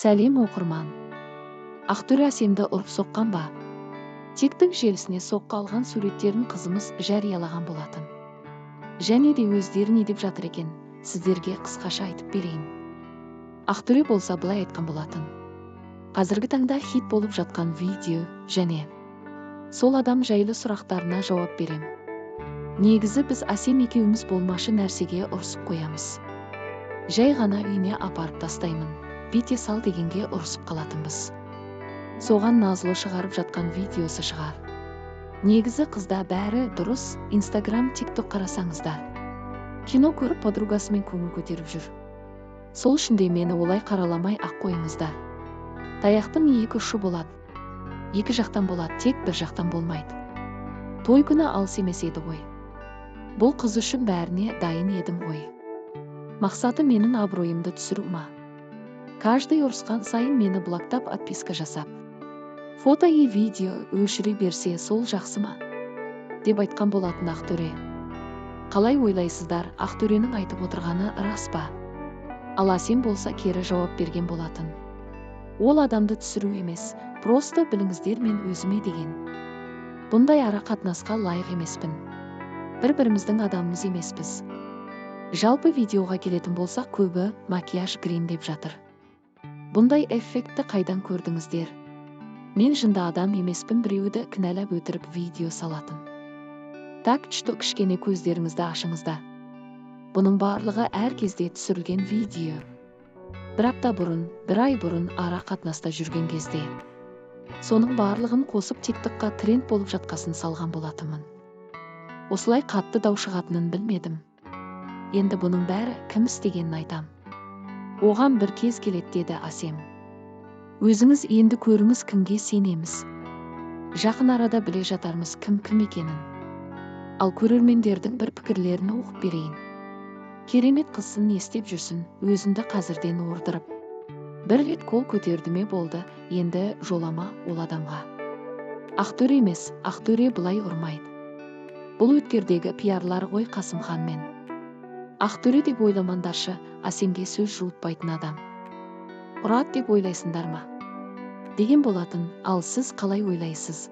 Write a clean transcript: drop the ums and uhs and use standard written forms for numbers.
Сәлем оқырман. Ақтөре Әсемді ұрып соққан ба? TikTok желісіне соққы алған суреттерін қызымыз жариялаған болатын. Және де өздері не деп жатыр екен, сіздерге қысқаша айтып берейін. Ақтөре болса былай айтқан болатын. Қазіргі таңда хит болып жатқан видео және сол адам жайлы сұрақтарына жауап берем. Негізі біз Әсем екеуміз болмашы нәрсеге ұрысып қоямыз. Жай ғана үйіне апарып тастаймын, бүйте сал дегенге ұрысып қалатынбыз. Соған назлы шығарып жатқан видеосы шығар. Негізі қызда бәрі дұрыс, Instagram, TikTok қарасаңыздар. Кино көріп подругасымен көңіл көтеріп жүр. Сол үшін де мені олай қараламай ақ қойыңыздар. Таяқтың екі ұшы болады. Екі жақтан болады, тек бір жақтан болмайды. Той күні алыс емес еді ғой. Бұл қыз үшін бәріне дайын едім ғой. Мақсаты менің абыройымды түсіру ма? Каждый ұрысқан сайын мені блоктап отписка жасап. Фото и видео өшіре берсе сол жақсы ма? Деп айтқан болатын Ақтөре. Қалай ойлайсыздар, Ақтөренің айтып отырғаны рас па? Ал Әсем болса кері жауап берген болатын. Ол адамды түсіру емес, просто біліңіздер мен өзіме деген. Бұндай ара қатынасқа лайық емеспін. Бір-біріміздің адамымыз емеспіз. Жалпы видеоға келетін болсақ көбі макияж грим деп жатыр. Бұндай эффектті қайдан көрдіңіздер? Мен жынды адам емеспін, біреуді кінәлап өтіріп видео салатын. Так, кішкене көздеріңізді ашыңызда. Бұның барлығы әр кезде түсірілген видео. Бір апта бұрын, бір ай бұрын ара қатынаста жүрген кезде. Соның барлығын қосып TikTokқа тренд болып жатқасын салған болатынмын. Осылай қатты дау шығатынын білмедім. Енді бұның бәрі кім істегенін айтам. Оған бір кез келеді деді Әсем. Өзіңіз енді көріңіз, кімге сенеміз. Жақын арада біле жатармыз кім екенін. Ал көрермендердің бір пікірлерін оқып берейін. Керемет қызсын не істеп жүрсін, өзінді қазірден ордырып. Бір рет қол көтерді ме болды, енді жолама ол адамға. Ақтөре емес, Ақтөре бұлай ұрмайды. Бұл өткердегі пиарлар ғой Қасымханмен. Ақтөре деп ойламандаршы, Әсемге сөз жуытпайтын адам. Ұрат деп ойлайсыңдар ма? Деген болатын, ал сіз қалай ойлайсыз?